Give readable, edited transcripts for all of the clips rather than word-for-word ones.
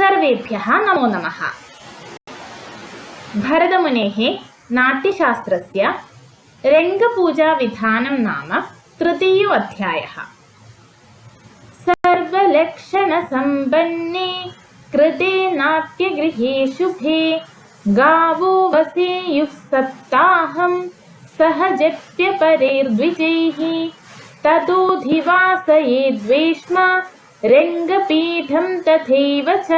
सर्वेभ्यः नमो नमः। भरतमुनेः नाट्यशास्त्रस्य रङ्गपूजाविधानं नाम तृतीयो अध्यायः। सर्वलक्षणसम्पन्ने कृते नाट्यगृहे शुभे गावो वसेयुः सप्ताहं सहजत्यपरेर्द्विजैः ततोऽधिवासयेद्वेश्मा रङ्गपीठं तथैव च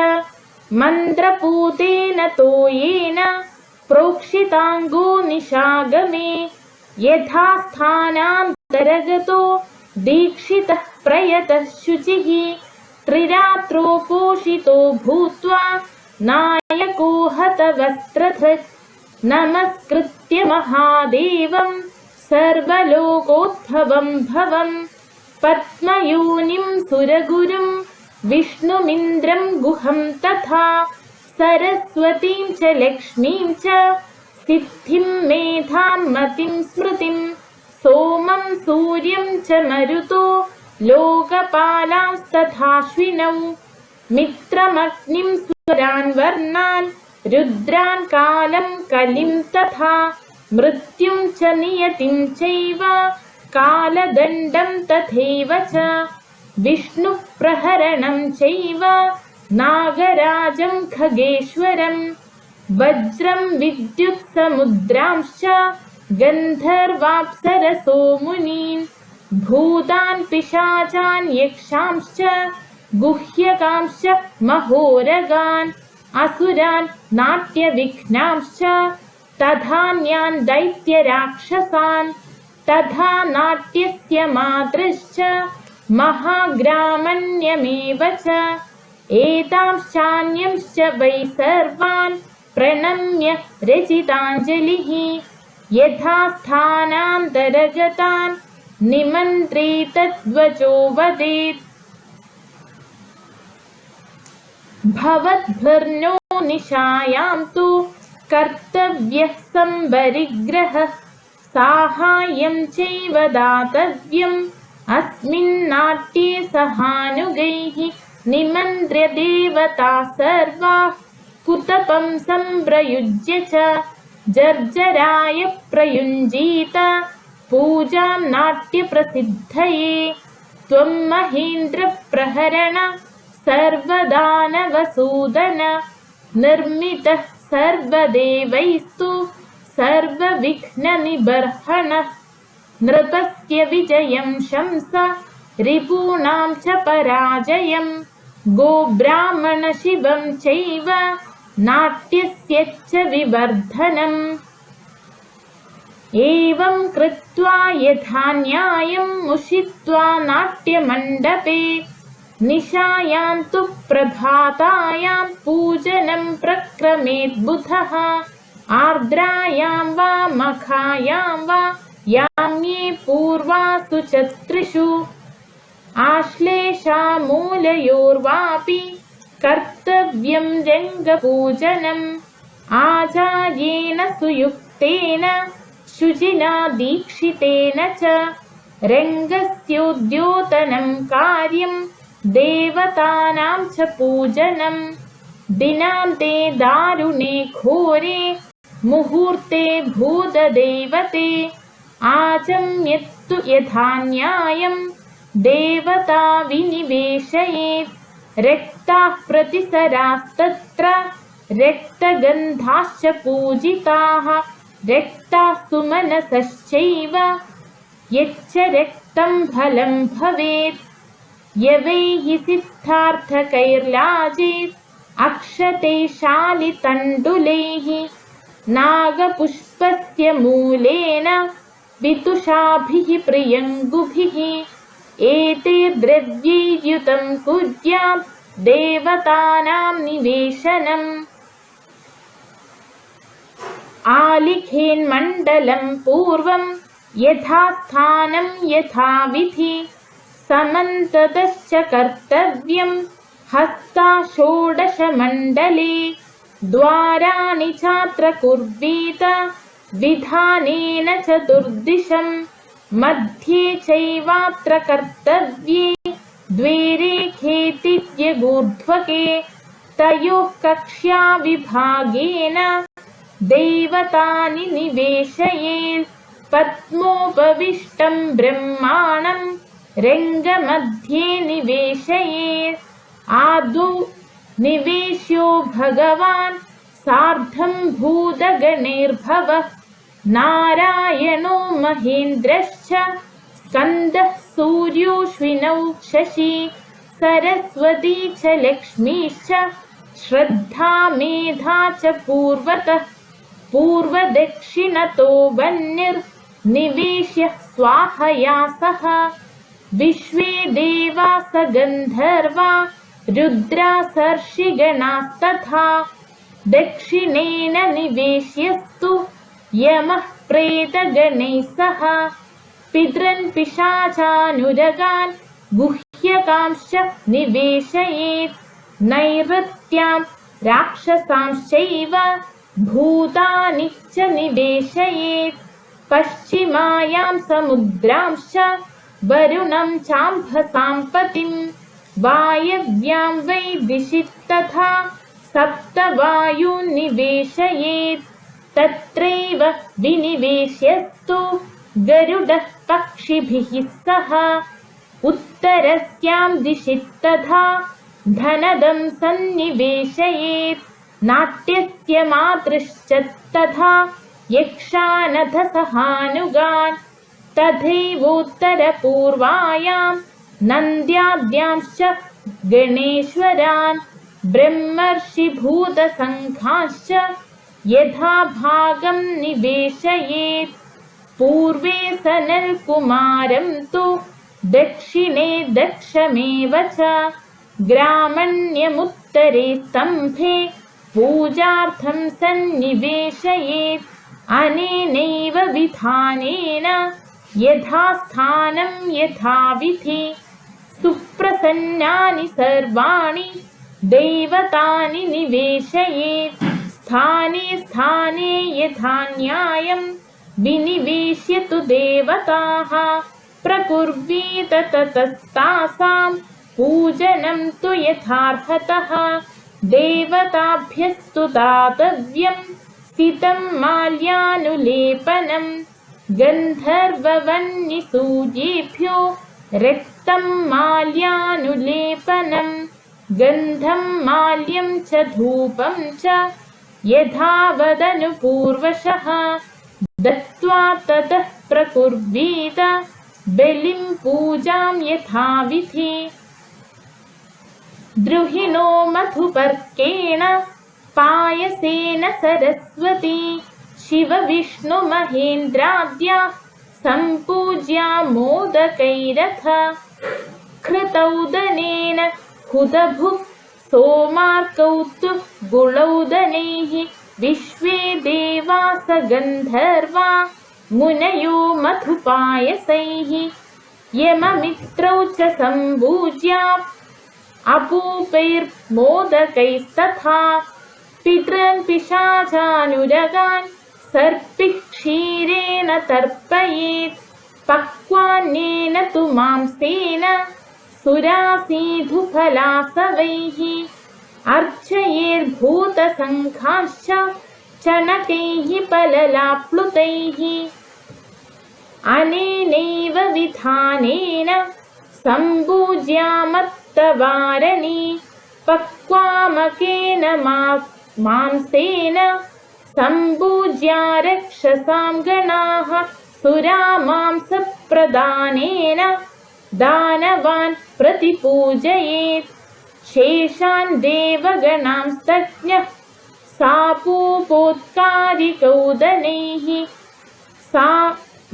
मन्त्रपूतेन तोयेन प्रोक्षिताङ्गो निशागमे यथा स्थानान्तरगतो दीक्षितः प्रयतः शुचिः त्रिरात्रोपोषितो भूत्वा नायको हतवस्त्रधृक् नमस्कृत्य महादेवं सर्वलोकोद्भवं भवं पद्मयोनिं सुरगुरुं विष्णुमिन्द्रं गुहं तथा सरस्वतीं च लक्ष्मीं च सिद्धिं मेधां मतिं स्मृतिं सोमं सूर्यं च मरुतो लोकपालांस्तथाश्विनौ मित्रमग्निं सुरान् वर्णान् रुद्रान् कालं कलिं तथा मृत्युं च नियतिं चैव कालदण्डं तथैव च विष्णुप्रहरणं चैव नागराजं खगेश्वरं वज्रं विद्युत्समुद्रांश्च गन्धर्वाप्सरसो मुनीन् भूतान् पिशाचान् यक्षांश्च गुह्यकांश्च महोरगान् असुरान् नाट्यविघ्नांश्च तथान्यान् दैत्यराक्षसान् तथा नाट्यस्य मातृश्च महाग्रामण्यमेव च एतांश्चान्यंश्च वै सर्वान् प्रणम्य रचिताञ्जलिः यथा स्थानान्तरगतान् निमन्त्रेतद्वचो वदेत् भवद्भिर्नो निशायां तु कर्तव्यः सम्बरिग्रहः साहाय्यं चैव दातव्यम् अस्मिन्नाट्ये सहानुगैः निमन्त्र्य देवताः सर्वाः कुतपं सम्प्रयुज्य च जर्जराय प्रयुञ्जीत पूजां नाट्यप्रसिद्धये त्वं महेन्द्रप्रहरण सर्वदानवसूदन निर्मितः सर्वदेवैस्तु सर्वविघ्ननिबर्हणः नृपस्य विजयं शंस रिपूणां च पराजयं गोब्राह्मणशिवं चैव नाट्यस्य च विवर्धनम् एवं कृत्वा यथा न्यायं मुषित्वा नाट्यमण्डपे निशायां तु प्रभातायां पूजनं प्रक्रमेत् बुधः आर्द्रायां वा मखायां वा याम्ये पूर्वासु च त्रिषु आश्लेषामूलयोर्वापि कर्तव्यं रङ्गपूजनम् आचार्येण सुयुक्तेन शुचिना दीक्षितेन च रङ्गस्योद्योतनं कार्यं देवतानां च पूजनं दिनान्ते दारुणे घोरे मुहूर्ते भूतदेवते आचम्यत्तु यथा न्यायं देवता विनिवेशयेत् रक्ताः प्रतिसरास्तत्र रक्तगन्धाश्च पूजिताः रक्ताः सुमनसश्चैव यच्च रक्तं फलं भवेत् यवैः सिद्धार्थकैर्लाजेत् अक्षते शालितण्डुलैः नागपुष्पस्य मूलेन वितुषाभिः प्रियङ्गुभिः एते द्रव्यैर्युतं कुर्यात् देवतानां निवेशनम् आलिखेन्मण्डलं पूर्वं यथास्थानं यथाविधि समन्ततश्च कर्तव्यं हस्ता षोडशमण्डले द्वाराणि चात्र कुर्वीत विधानेन चतुर्दिशं मध्ये चैवात्र कर्तव्ये द्वे रेखेतिर्यगूर्ध्वके तयोः कक्ष्याविभागेन दैवतानि निवेशयेत् पद्मोपविष्टं ब्रह्माणं रङ्गमध्ये निवेशयेत् आदौ निवेश्यो भगवान् सार्धं भूतगणैर्भवः नारायणो महेन्द्रश्च स्कन्दः सूर्योऽश्विनौ शशी सरस्वती च लक्ष्मीश्च श्रद्धा मेधा च पूर्वतः पूर्वदक्षिणतो वह्निर्निवेश्य स्वाहया सह विश्वे देवास गन्धर्वा रुद्रासर्षिगणास्तथा दक्षिणेन निवेश्यस्तु यमः प्रेतगणैः सह पितॄन् पिशाचानुरगान् गुह्यकांश्च निवेशयेत् नैऋत्यां राक्षसांश्चैव भूतानि च निवेशयेत् पश्चिमायां समुद्रांश्च वरुणं चाम्भसां पतिं वायव्यां वै दिशि तथा सप्तवायून् निवेशयेत् तत्रैव विनिवेश्यस्तु गरुडः पक्षिभिः सह उत्तरस्यां दिशि तथा धनदं सन्निवेशयेत् नाट्यस्य मातृश्च तथा यक्षानथ सहानुगान् तथैवोत्तरपूर्वायां नन्द्याद्यांश्च गणेश्वरान् ब्रह्मर्षिभूतसङ्घांश्च यथा भागं निवेशयेत् पूर्वे सनल्कुमारं तु दक्षिणे दक्षमेव च ग्रामण्यमुत्तरे स्तम्भे पूजार्थं सन्निवेशयेत् अनेनैव विधानेन यथास्थानं यथाविधि सुप्रसन्नानि सर्वाणि दैवतानि निवेशयेत् स्थाने स्थाने यथा न्यायं विनिवेश्य तु देवताः प्रकुर्वीत ततस्तासां पूजनं तु यथार्हतः देवताभ्यस्तु दातव्यं सितं माल्यानुलेपनं गन्धर्ववह्निसूर्येभ्यो रक्तं माल्यानुलेपनं गन्धं माल्यं च धूपं च यथावदनुपूर्वशः दत्त्वा ततः प्रकुर्वीत बलिं पूजां यथाविधि द्रुहिणो मधुपर्केण पायसेन सरस्वती शिवविष्णुमहेन्द्राद्याः सम्पूज्या मोदकैरथ कृतौदनेन हुतभुक् सोमार्कौ तु गुणौदनैः विश्वे देवास गन्धर्वा मुनयो मधुपायसैः यममित्रौ च सम्पूज्या अपूपैर्मोदकैस्तथा पितॄन् पिशाचानुरगान् सर्पिः क्षीरेण तर्पयेत् पक्वान्नेन तु मांसेन सुरासीधुफलासवैः अर्चयेर्भूतसङ्घाश्च चनकैः पललाप्लुतैः अनेनैव विधानेन सम्पूज्यामत्तवारणी पक्वामकेन मांसेन सम्पूज्या रक्षसां गणाः सुरामांसप्रदानेन दानवान् प्रतिपूजयेत् शेषान् देवगणांस्तज्ञः सापूपोत्कारिकौदनैः सा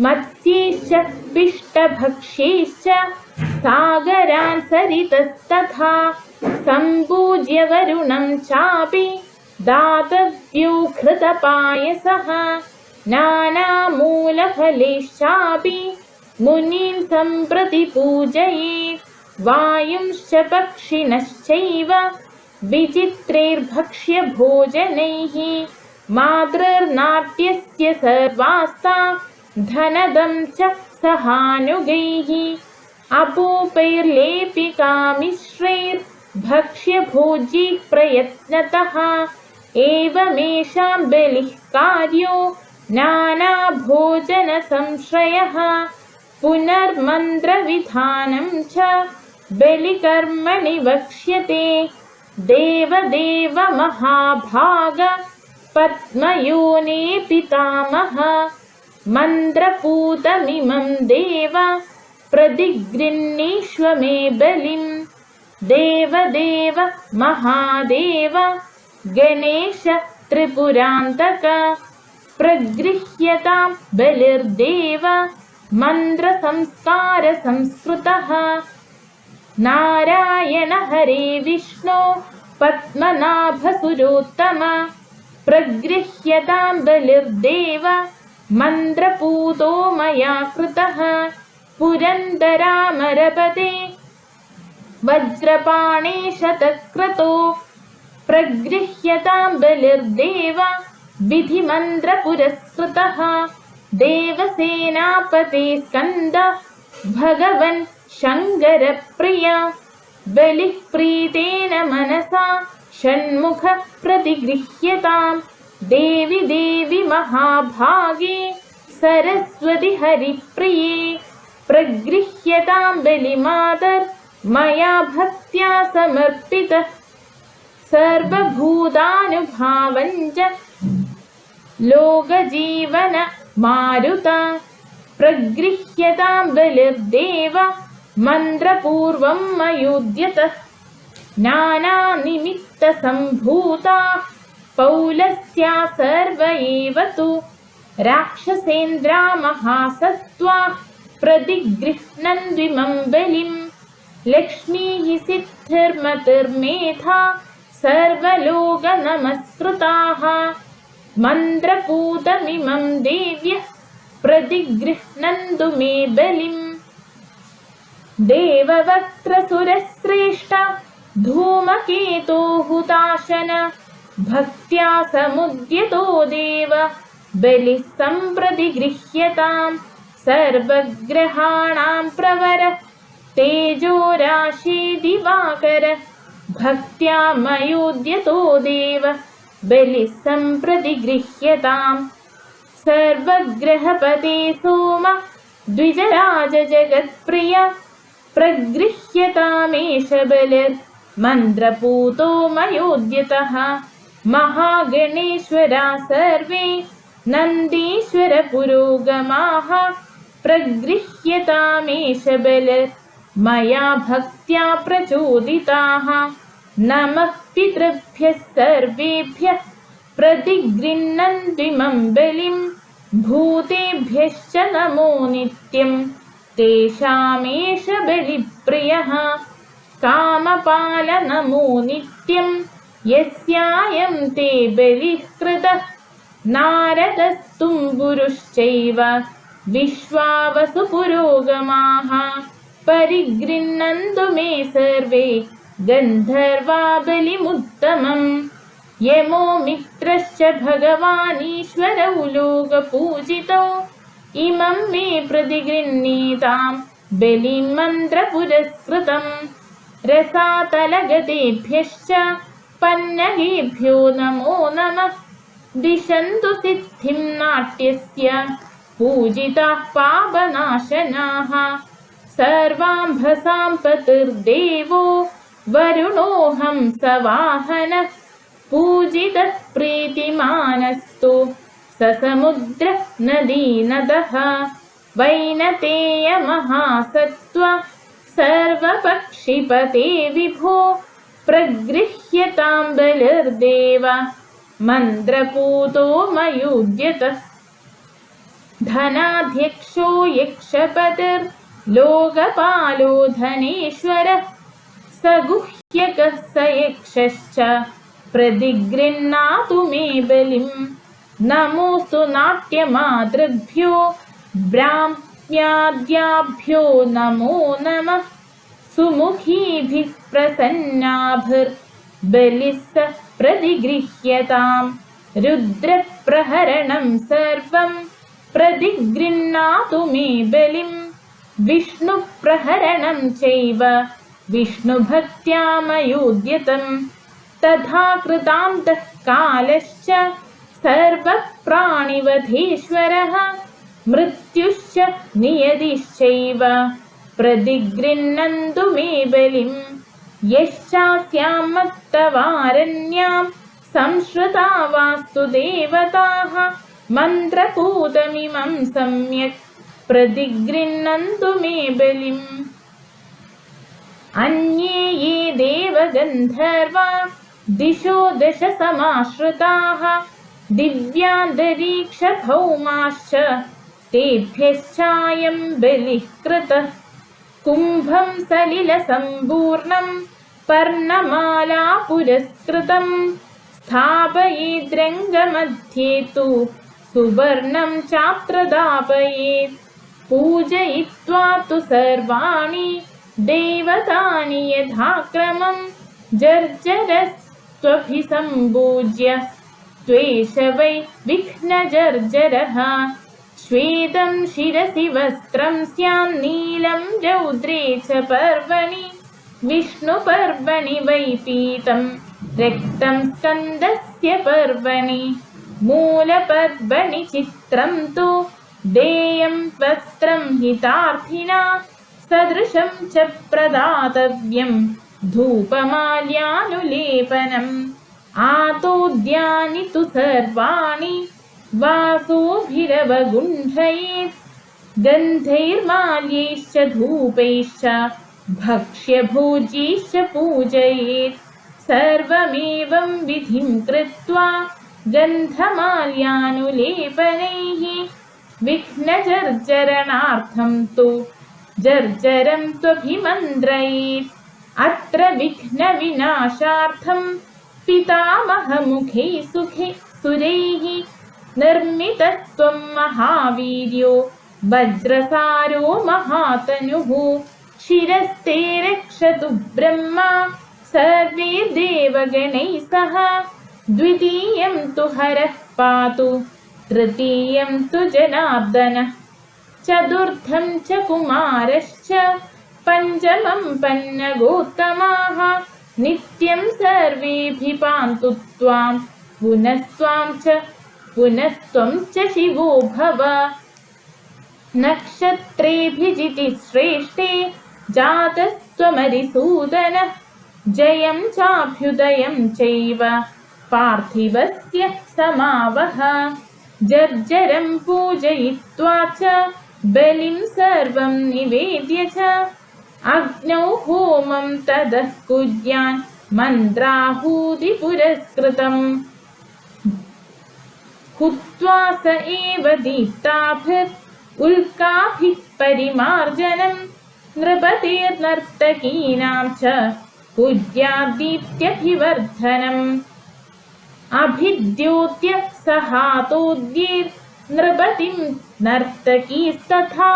मत्स्यैश्च पिष्टभक्ष्यैश्च सागरान् सरितस्तथा सम्पूज्य वरुणं चापि दातव्यो घृतपायसः नानामूलफलैश्चापि मुनीन् सम्प्रति पूजयेत् वायुंश्च पक्षिणश्चैव विचित्रैर्भक्ष्यभोजनैः मातृर्नाट्यस्य सर्वास्ता धनदं च सहानुगैः अपूपैर्लेपिकामिश्रैर् भक्ष्यभोजी प्रयत्नतः एवमेषां बलिः कार्यो नानाभोजनसंश्रयः पुनर्मन्त्रविधानं च बलिकर्मणि वक्ष्यते। देवदेव महाभाग पद्मयोने पितामह मन्त्रपूतमिमं देव प्रतिगृह्णीष्व मे बलिम्। देवदेव महादेव गणेश त्रिपुरान्तक प्रगृह्यतां बलिर्देव मन्त्रसंस्कारसंस्कृतः। नारायण हरे विष्णु पद्मनाभसुरोत्तम प्रगृह्यतां बलिर्देव मन्त्रपूतो मया कृतः। पुरन्दरामरपते वज्रपाणे शतक्रतो प्रगृह्यतां बलिर्देव विधिमन्त्रपुरस्कृतः। देवसेनापते स्कन्द भगवन् शङ्करप्रिय बलिः प्रीतेन मनसा षण्मुख प्रतिगृह्यताम्। देवि देवि महाभागे सरस्वति हरिप्रिये प्रगृह्यतां बलिमातर्मया भक्त्या समर्पितः। सर्वभूतानुभावञ्च लोकजीवन मारुता प्रगृह्यतां बलिर्देव मन्त्रपूर्वं मयोद्यतः। नानानिमित्तसम्भूता पौलस्त्या सर्व एव तु राक्षसेन्द्रा महासत्त्वा प्रतिगृह्णन्त्विमं बलिम्। लक्ष्मीः सिद्धिर्मतिर्मेधा सर्वलोकनमस्कृताः मन्त्रपूतमिमं देव्यः प्रतिगृह्णन्तु मे बलिम्। देववक्त्रसुरश्रेष्ठ धूमकेतो हुताशन भक्त्या समुद्यतो देव बलिः सम्प्रतिगृह्यताम्। सर्वग्रहाणां प्रवर तेजो राशि दिवाकर भक्त्या मयोद्यतो देव बलिः सम्प्रतिगृह्यताम्। सर्वग्रहपते सोम द्विजराज जगत्प्रिय प्रगृह्यतामेष बलिर्मन्त्रपूतो मयोद्यतः। महागणेश्वरा सर्वे नन्दीश्वर पुरोगमाः प्रगृह्यतामेष बलिर्मया भक्त्या प्रचोदिताः। नमः पितृभ्यः सर्वेभ्यः प्रतिगृह्णन्त्विमं बलिम्। भूतेभ्यश्च नमो नित्यं तेषामेष बलिप्रियः। कामपाल नमो नित्यं यस्यायं ते बलिः कृतः। नारदस्तुम्बुरुश्चैव विश्वावसु पुरोगमाः परिगृह्णन्तु मे सर्वे गन्धर्वा बलिमुत्तमम्। यमो मित्रश्च भगवानीश्वरौ लोकपूजितौ इमं मे प्रतिगृह्णीतां बलिं मन्त्रपुरस्कृतम्। रसातलगतेभ्यश्च पन्नगेभ्यो नमो नमः। दिशन्तु सिद्धिं नाट्यस्य पूजिताः पापनाशनाः। सर्वाम्भसां पतिर्देवो वरुणोऽहं सवाहनः। पूजितः प्रीतिमानस्तु ससमुद्र नदीनदः। वैनतेय महासत्त्व सर्वपक्षिपते विभो प्रगृह्यतां बलिर्देव मन्त्रपूतो मयोद्यतः। धनाध्यक्षो यक्षपतिर्लोकपालो धनेश्वरः स गुह्यकः स यक्षश्च प्रतिगृह्णातु मे बलिम्। नमोऽस्तु नाट्यमातृभ्यो ब्राह्म्याद्याभ्यो नमो नमः। सुमुखीभिः प्रसन्नाभिर्बलिः स प्रतिगृह्यताम्। रुद्रप्रहरणं सर्वं प्रतिगृह्णातु मे बलिम्। विष्णुप्रहरणं चैव विष्णुभक्त्यामयोद्यतं तथा कृतान्तः कालश्च सर्वप्राणिवधेश्वरः मृत्युश्च नियतिश्चैव प्रतिगृह्णन्तु मे बलिम् यश्चास्यां मत्तवारण्यां संश्रुता वास्तु देवताः मन्त्रपूतमिमं सम्यक् प्रतिगृह्णन्तु मे बलिम् अन्ये ये देवगन्धर्वा दिशो दश समाश्रिताः दिव्यान्तरीक्षभौमाश्च तेभ्यश्चायं बलिः कृतः कुम्भं सलिलसम्पूर्णं पर्णमाला पुरस्कृतं स्थापयेद्रङ्गमध्ये तु सुवर्णं चात्र दापयेत् पूजयित्वा तु सर्वाणि देवतानि यथाक्रमं जर्जरस्त्वभिसम्पूज्य त्वेष वै विघ्नजर्जरः श्वेतं शिरसि वस्त्रं स्यात् नीलं रौद्रे च पर्वणि विष्णुपर्वणि वै पीतं रक्तं स्कन्दस्य पर्वणि मूलपर्वणि चित्रं तु देयं वस्त्रं हितार्थिना सदृशं च प्रदातव्यं धूपमाल्यानुलेपनम् आतोद्यानि तु सर्वाणि वासोभिरवगुण्ठयेत् गन्धैर्माल्यैश्च धूपैश्च भक्ष्यभोज्यैश्च पूजयेत् सर्वमेवं विधिं कृत्वा गन्धमाल्यानुलेपनैः विघ्नजर्जरणार्थं तु जर्जरं त्वभिमन्त्रयेत् अत्र विघ्नविनाशार्थं पितामहमुखैः सुरैः निर्मितस्त्वं महावीर्यो वज्रसारो महातनुः शिरस्ते रक्षतु ब्रह्मा सर्वैर्देवगणैः सह द्वितीयं तु हरः पातु तृतीयं तु जनार्दनः चतुर्थं च कुमारश्च पञ्चमं पन्नगोत्तमाः नित्यं सर्वेऽपि पान्तु त्वां पुनस्त्वं च शिवो भव नक्षत्रेऽभिजिति श्रेष्ठे जातस्त्वमरिसूदनः जयं चाभ्युदयं चैव पार्थिवस्य समावह जर्जरं पूजयित्वा च बलिं सर्वं निवेद्य च अग्नौ होमं ततः कुर्यान् मन्त्राहूतिपुरस्कृतम् हुत्वा स एव दीप्ताभिर्उल्काभिः परिमार्जनं नृपतेर्नर्तकीनां च कुर्याद्दीप्त्यभिवर्धनम् अभिद्योत्य सहातोद्यैर्नृपतिं नर्तकीस्तथा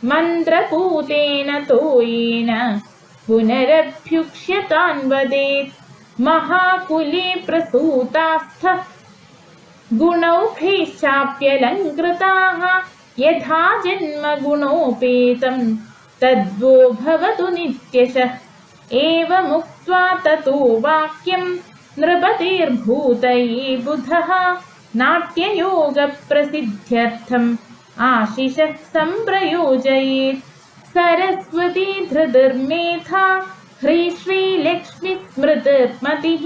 मन्त्रपूतेन तोयेन पुनरभ्युक्ष्यतान् वदेत् महाकुले प्रसूतास्थः गुणौघैश्चाप्यलङ्कृताः यथा जन्मगुणोपेतं तद्वो भवतु नित्यशः एवमुक्त्वा ततो वाक्यं नृपतेर्भूतये बुधः नाट्ययोगप्रसिद्ध्यर्थम् आशिषः सम्प्रयोजयेत् सरस्वती धृतिर्मेधा ह्रीश्रीलक्ष्मीस्मृतिर्मतिः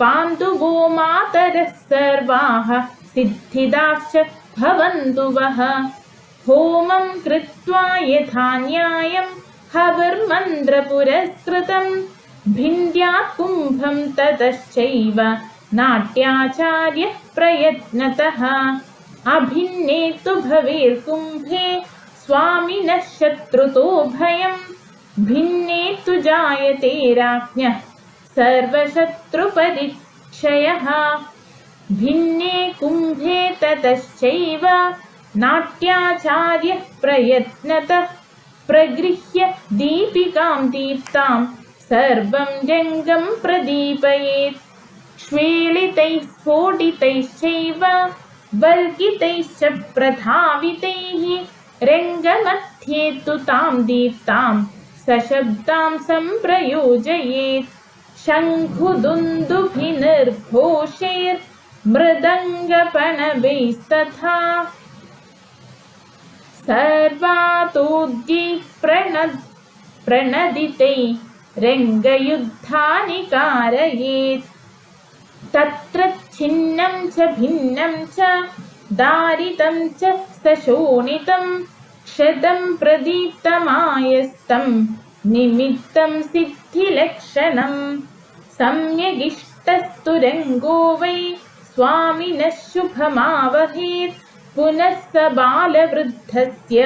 पान्तु गोमातरः सर्वाः सिद्धिदाश्च भवन्तु वः होमं कृत्वा यथा न्यायं हविर्मन्त्रपुरस्कृतं भिन्द्यात् कुम्भं ततश्चैव नाट्याचार्यः प्रयत्नतः अभिन्नेतु भवेर्कुम्भे स्वामिनः शत्रुतो भयं भिन्नेतु जायते राज्ञः सर्वशत्रुपरिक्षयः भिन्ने कुम्भे ततश्चैव नाट्याचार्यः प्रयत्नतः प्रगृह्य दीपिकां दीप्तां सर्वं रङ्गं प्रदीपयेत् श्वेलितैः स्फोटितैश्चैव वल्कितैश्च प्रधावितैः रङ्गमध्ये तु तां दीप्तां सशब्दां सम्प्रयोजयेत्। शङ्खुदुन्दुभिर्घोषैर्मृदङ्गपणवैस्तथा सर्वातोद्यैः प्रणदितैरङ्गयुद्धानि कारयेत्। तत्र छिन्नं च भिन्नं च दारितं च सशोणितं क्षतं प्रदीप्तमायस्तं निमित्तं सिद्धिलक्षणं। सम्यगिष्टस्तु रङ्गो वै स्वामिनः शुभमावहेत्। पुनः स बालवृद्धस्य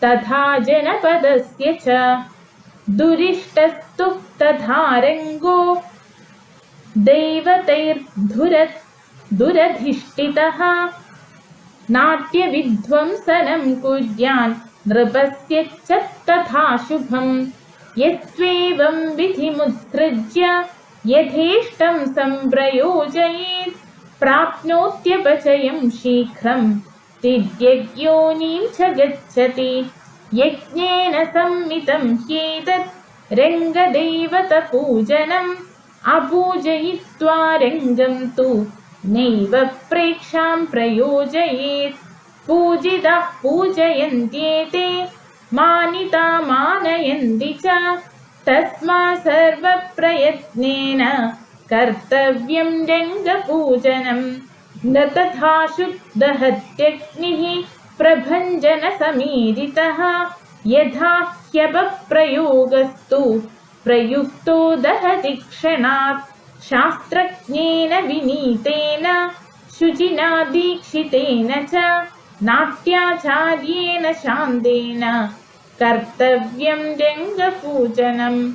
तथा जनपदस्य च। दुरिष्टस्तु तथा रङ्गो दैवतैर्दुरधिष्ठितः नाट्यविध्वंसनं कुर्यान् नृपस्य च तथा शुभं। यस्त्वेवं विधिमुत्सृज्य यथेष्टं सम्प्रयोजयेत् प्राप्नोत्यपचयं शीघ्रं तिर्यग्योनिं च गच्छति। यज्ञेन सम्मितं ह्येतत् रङ्गदैवतपूजनम् अपूजयित्वा रङ्गं तु नैव प्रेक्षां प्रयोजयेत्। पूजिताः पूजयन्त्येते मानिता मानयन्ति च तस्मात् सर्वप्रयत्नेन कर्तव्यं रङ्गपूजनं। न तथा शुद्धहत्यग्निः प्रभञ्जनसमीरितः यथा ह्यपप्रयोगस्तु प्रयुक्तो दहति क्षणात्। शास्त्रज्ञेन विनीतेन शुचिना दीक्षितेन च नाट्याचार्येण शान्तेन कर्तव्यं रङ्गपूजनम्।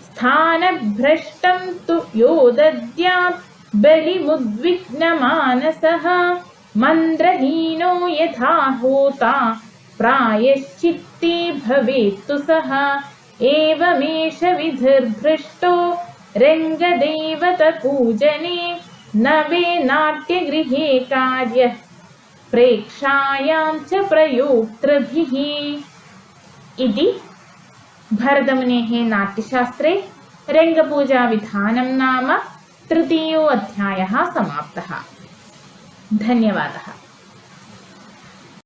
स्थानभ्रष्टं तु यो दद्यात् बलिमुद्विग्नमानसः मन्त्रहीनो यथा होता प्रायश्चित्ते भवेत्तु सः। एवमेष विधिर्भ्रष्टो रङ्गदैवतपूजने न वे नाट्यगृहे कार्यः प्रेक्षायां च प्रयोक्तृभिः। इति भरतमुनेः नाट्यशास्त्रे रङ्गपूजाविधानं नाम तृतीयो अध्यायः समाप्तः। धन्यवादः।